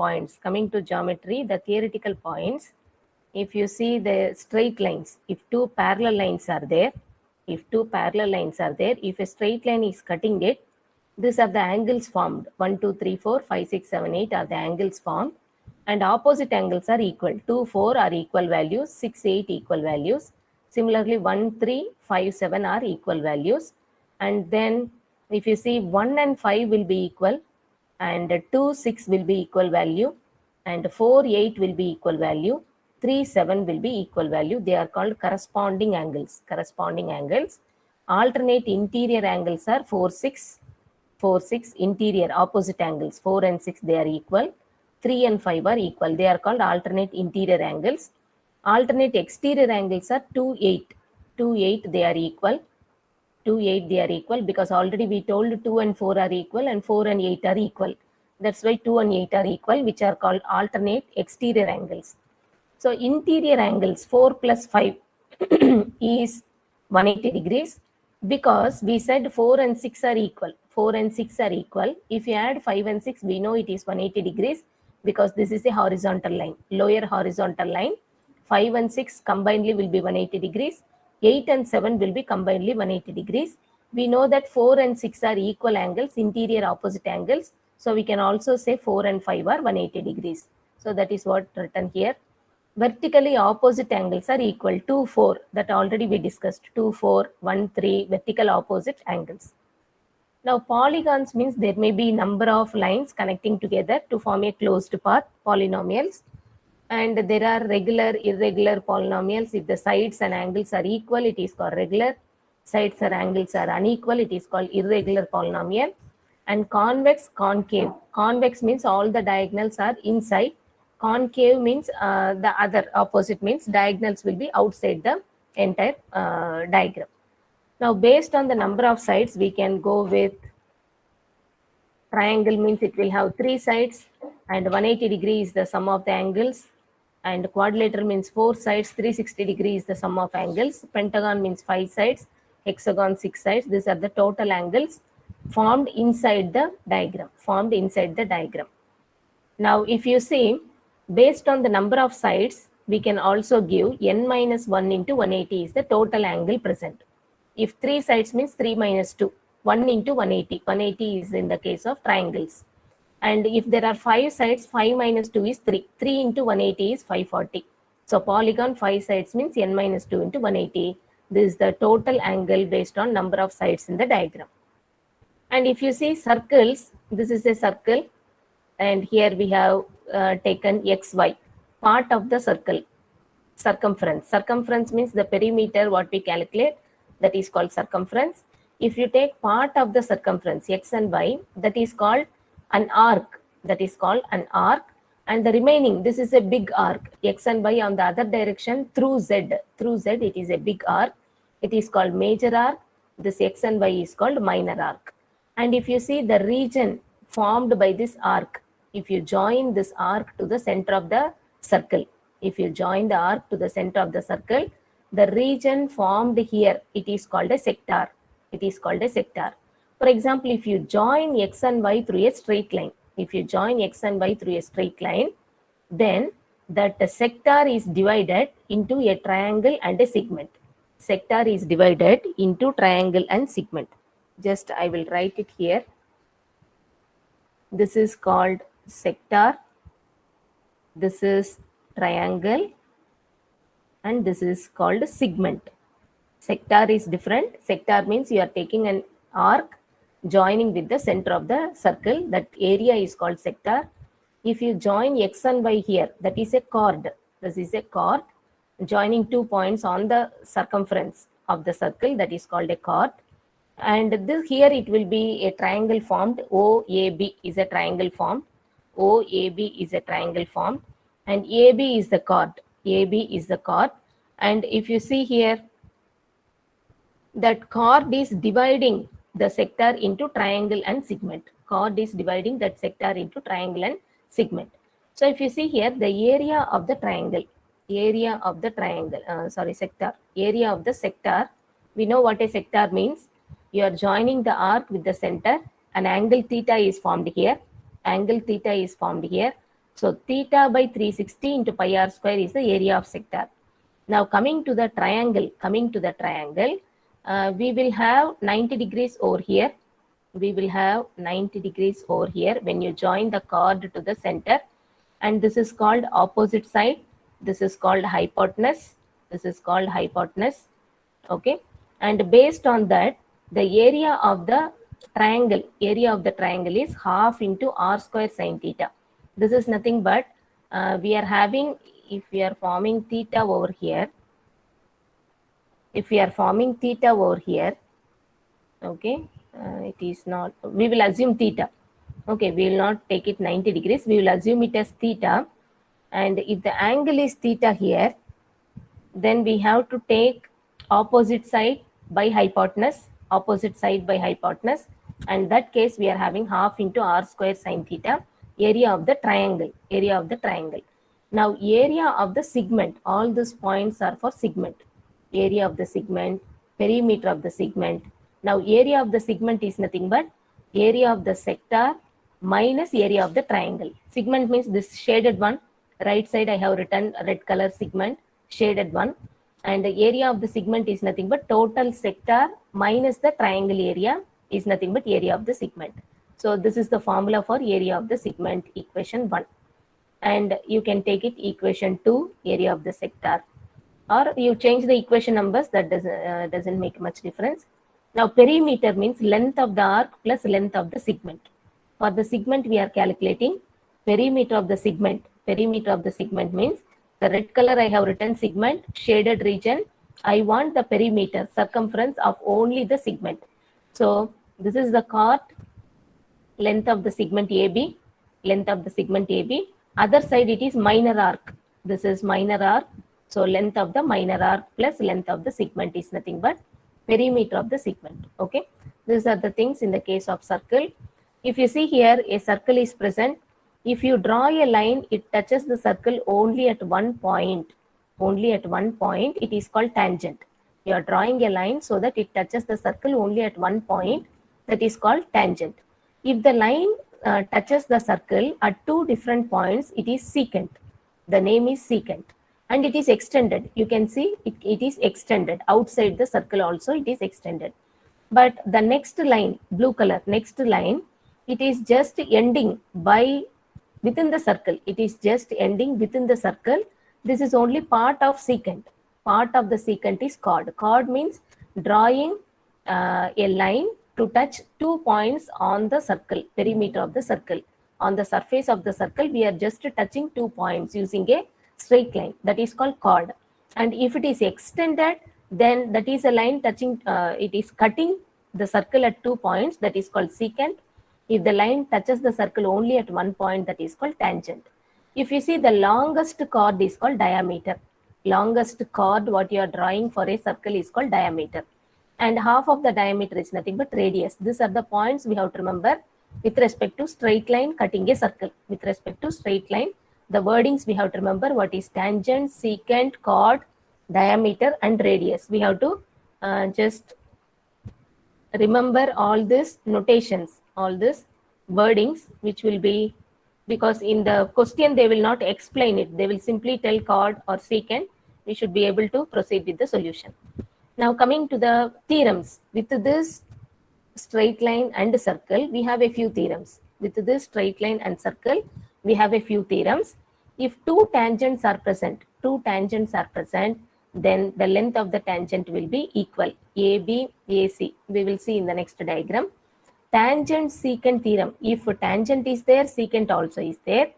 points. Coming to geometry, the theoretical points, if you see the straight lines, if two parallel lines are there, if a straight line is cutting it, these are the angles formed. 1, 2, 3, 4, 5, 6, 7, 8 are the angles formed. And opposite angles are equal. 2, 4 are equal values, 6, 8 equal values. Similarly, 1, 3, 5, 7 are equal values. And then if you see 1 and 5 will be equal, and 2, 6 will be equal value, and 4, 8 will be equal value, 3, 7 will be equal value. They are called corresponding angles. Alternate interior angles are 4, 6, 4, 6. Interior opposite angles 4 and 6, they are equal. 3 and 5 are equal. They are called alternate interior angles. Alternate exterior angles are 2, 8. 2, 8, they are equal. 2, 8, they are equal, because already we told 2 and 4 are equal and 4 and 8 are equal. That's why 2 and 8 are equal, which are called alternate exterior angles. So interior angles 4 plus 5 is 180 degrees, because we said 4 and 6 are equal. 4 and 6 are equal. If you add 5 and 6, we know it is 180 degrees, because this is a horizontal line, lower horizontal line. 5 and 6 combinedly will be 180 degrees. 8 and 7 will be combinedly 180 degrees. We know that 4 and 6 are equal angles, interior opposite angles. So we can also say 4 and 5 are 180 degrees. So that is what written here. Vertically opposite angles are equal. 2, 4, that already we discussed. 2, 4, 1, 3, vertical opposite angles. Now polygons means there may be number of lines connecting together to form a closed path, polynomials. And there are regular, irregular polynomials. If the sides and angles are equal, it is called regular. Sides or angles are unequal, it is called irregular polynomial. And convex, concave. Convex means all the diagonals are inside. Concave means the other opposite, means diagonals will be outside the entire diagram. Now, based on the number of sides, we can go with triangle, means it will have 3 sides, and 180 degrees is the sum of the angles. And quadrilateral means 4 sides, 360 degrees is the sum of angles. Pentagon means 5 sides, hexagon 6 sides. These are the total angles formed inside the diagram. Now, if you see, based on the number of sides, we can also give n minus 1 into 180 is the total angle present. If 3 sides means 3 minus 2, 1 into 180. 180 is in the case of triangles. And if there are 5 sides, 5 minus 2 is 3. 3 into 180 is 540. So polygon 5 sides means n minus 2 into 180. This is the total angle based on number of sides in the diagram. And if you see circles, this is a circle. And here we have taken xy, part of the circle, circumference. Circumference means the perimeter what we calculate, that is called circumference. If you take part of the circumference, x and y, that is called an arc. And the remaining, this is a big arc. X and y on the other direction through z. It is a big arc. It is called major arc. This x and y is called minor arc. And if you see the region formed by this arc, if you join this arc to the center of the circle, the region formed here, it is called a sector. For example, if you join x and y through a straight line, then that sector is divided into a triangle and a segment. Just I will write it here. This is called sector, this is triangle, and this is called segment. Sector is different. Sector means you are taking an arc joining with the center of the circle. That area is called sector. If you join x and y here, that is a chord. This is a chord joining 2 points on the circumference of the circle, that is called a chord. And this here it will be a triangle formed. OAB is a triangle formed. And AB is the chord. And if you see here, that chord is dividing the sector into triangle and segment. So if you see here, the area of the sector, we know what a sector means. You are joining the arc with the center, and angle theta is formed here. So theta by 360 into pi r square is the area of sector. Now coming to the triangle, we will have 90 degrees over here. We will have 90 degrees over here when you join the chord to the center. And this is called opposite side. This is called hypotenuse. This is called hypotenuse. Okay. And based on that, the area of the triangle is half into r square sine theta. This is nothing but we are having, if we are forming theta over here, okay, it is not, we will assume theta. Okay, we will not take it 90 degrees. We will assume it as theta. And if the angle is theta here, then we have to take opposite side by hypotenuse. And that case, we are having half into r square sine theta, area of the triangle. Now, area of the segment, all these points are for segment. Area of the segment, perimeter of the segment. Now, area of the segment is nothing but area of the sector minus area of the triangle. Segment means this shaded one. Right side I have written red color segment, shaded one. And the area of the segment is nothing but total sector minus the triangle area is nothing but area of the segment. So this is the formula for area of the segment, equation 1. And you can take it equation 2, area of the sector. Or you change the equation numbers, that doesn't make much difference. Now perimeter means length of the arc plus length of the segment. For the segment we are calculating perimeter of the segment. Perimeter of the segment means the red color I have written segment, shaded region. I want the perimeter, circumference of only the segment. So this is the chord, length of the segment AB, Other side it is minor arc. This is minor arc. So length of the minor arc plus length of the segment is nothing but perimeter of the segment. Okay. These are the things in the case of circle. If you see here, a circle is present. If you draw a line, it touches the circle only at one point. It is called tangent. You are drawing a line so that it touches the circle only at one point. That is called tangent. If the line touches the circle at two different points, it is secant. The name is secant. And it is extended. You can see it is extended. Outside the circle also it is extended. But the next line, blue color, it is just ending within the circle. This is only part of secant. Part of the secant is chord. Chord means drawing a line to touch 2 points on the circle, perimeter of the circle. On the surface of the circle, we are just touching 2 points using a straight line. That is called chord. And if it is extended, then that is a line touching, it is cutting the circle at 2 points. That is called secant. If the line touches the circle only at one point, that is called tangent. If you see, the longest chord is called diameter. Longest chord what you are drawing for a circle is called diameter. And half of the diameter is nothing but radius. These are the points we have to remember with respect to straight line cutting a circle. With respect to straight line, the wordings we have to remember what is tangent, secant, chord, diameter and radius. We have to just remember all these notations, all these wordings, which will be, because in the question they will not explain it. They will simply tell chord or secant. We should be able to proceed with the solution. Now coming to the theorems. With this straight line and circle, we have a few theorems. With this straight line and circle, we have a few theorems. If two tangents are present, then the length of the tangent will be equal, AB, AC. We will see in the next diagram. Tangent secant theorem. If tangent is there, secant also is there.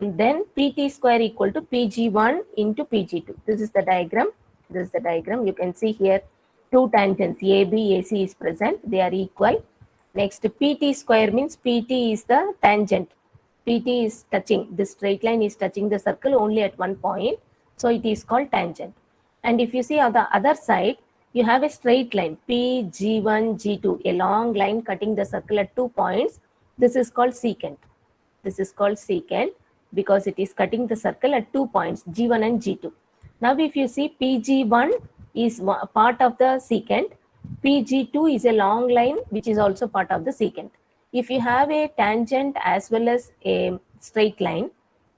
Then PT square equal to PG1 into PG2. This is the diagram. You can see here two tangents AB, AC is present. They are equal. Next, PT square means PT is the tangent. PT is touching, the straight line is touching the circle only at one point. So it is called tangent. And if you see on the other side, you have a straight line, PG1, G2, a long line cutting the circle at 2 points. This is called secant. Because it is cutting the circle at 2 points, G1 and G2. Now, if you see PG1 is part of the secant, PG2 is a long line which is also part of the secant. If you have a tangent as well as a straight line,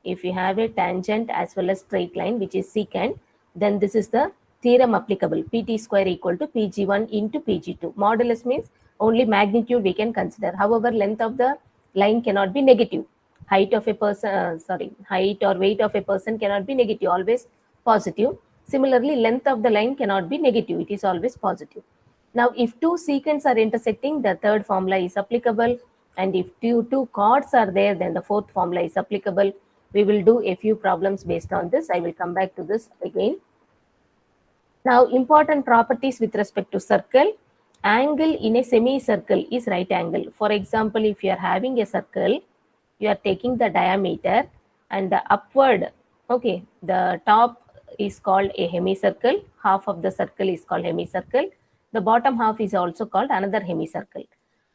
if you have a tangent as well as straight line which is secant, then this is the theorem applicable. Pt square equal to Pg1 into Pg2. Modulus means only magnitude we can consider. However, length of the line cannot be negative. Height of a person, height or weight of a person cannot be negative, always positive. Similarly, length of the line cannot be negative, it is always positive. Now, if two secants are intersecting, the third formula is applicable. And if two chords are there, then the fourth formula is applicable. We will do a few problems based on this. I will come back to this again. Now, important properties with respect to circle. Angle in a semicircle is right angle. For example, if you are having a circle, you are taking the diameter and the upward, okay, the top is called a hemicircle, half of the circle is called hemicircle, the bottom half is also called another hemicircle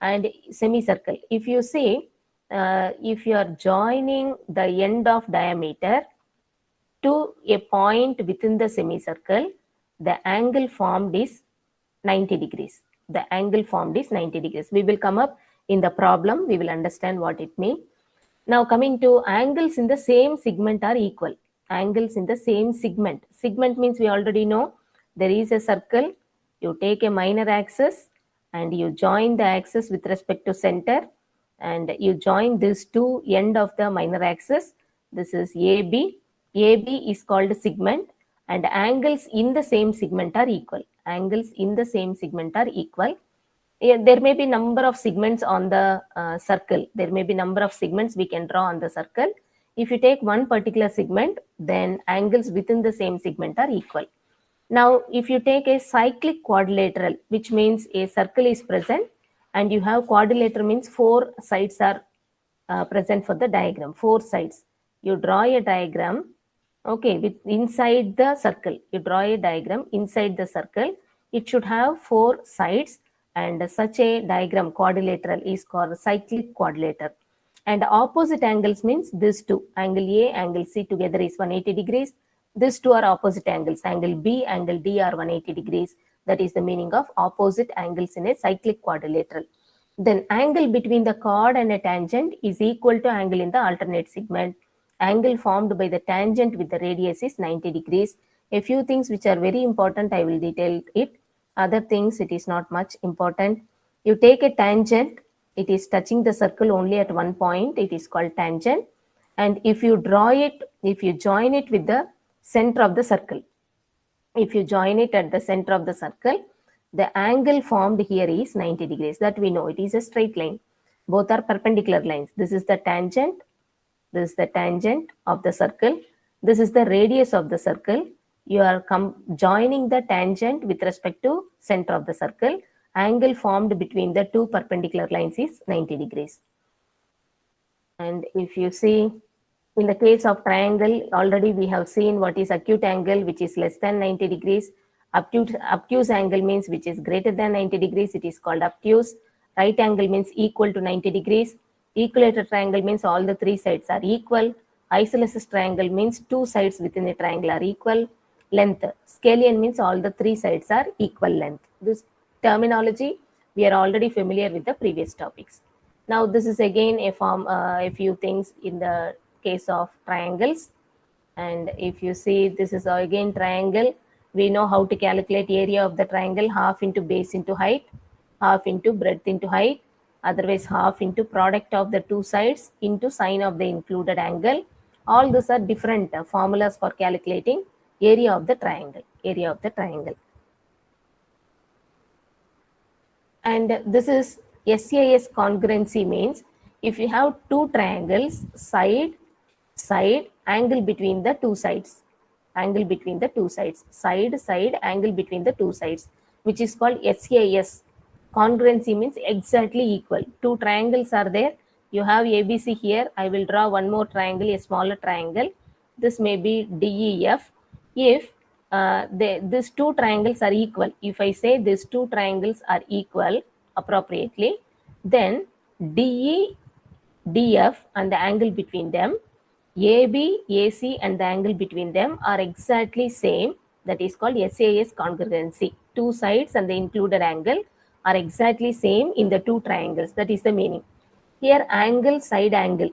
and semicircle. If you see, if you are joining the end of diameter to a point within the semicircle, the angle formed is 90 degrees. The angle formed is 90 degrees. We will come up in the problem, we will understand what it means. Now coming to angles in the same segment are equal. Angles in the same segment. Segment means we already know there is a circle. You take a minor axis and you join the axis with respect to center and you join these two end of the minor axis. This is AB. AB is called segment and angles in the same segment are equal. Angles in the same segment are equal. There may be number of segments on the circle. There may be number of segments we can draw on the circle. If you take one particular segment, then angles within the same segment are equal. Now, if you take a cyclic quadrilateral, which means a circle is present and you have quadrilateral means four sides are present for the diagram, four sides. You draw a diagram, okay, with inside the circle. You draw a diagram inside the circle. It should have four sides. And such a diagram quadrilateral is called cyclic quadrilateral. And opposite angles means these two, angle A, angle C together is 180 degrees. These two are opposite angles, angle B, angle D are 180 degrees. That is the meaning of opposite angles in a cyclic quadrilateral. Then angle between the chord and a tangent is equal to angle in the alternate segment. Angle formed by the tangent with the radius is 90 degrees. A few things which are very important, I will detail it. Other things, it is not much important. You take a tangent, it is touching the circle only at one point, it is called tangent. And if you draw it, if you join it with the center of the circle, if you join it at the center of the circle, the angle formed here is 90 degrees. That we know, it is a straight line. Both are perpendicular lines. This is the tangent. This is the tangent of the circle. This is the radius of the circle. You are joining the tangent with respect to center of the circle. Angle formed between the two perpendicular lines is 90 degrees. And if you see, in the case of triangle, already we have seen what is acute angle, which is less than 90 degrees. Obtuse angle means which is greater than 90 degrees. It is called obtuse. Right angle means equal to 90 degrees. Equilateral triangle means all the three sides are equal. Isosceles triangle means two sides within a triangle are equal length. Scalene means all the three sides are equal length. This terminology we are already familiar with the previous topics. Now this is again a few things in the case of triangles. And if you see, this is again triangle. We know how to calculate area of the triangle, half into base into height, half into breadth into height, otherwise half into product of the two sides into sine of the included angle. All these are different formulas for calculating area of the triangle, area of the triangle. And this is SAS congruency means if you have two triangles, side, angle between the two sides, angle between the two sides, side, angle between the two sides, which is called SAS. Congruency means exactly equal. Two triangles are there. You have ABC here. I will draw one more triangle, a smaller triangle. This may be DEF. If these two triangles are equal, if I say these two triangles are equal appropriately, then DE, DF and the angle between them, AB, AC and the angle between them are exactly same. That is called SAS congruency. Two sides and the included angle are exactly same in the two triangles. That is the meaning. Here angle, side angle.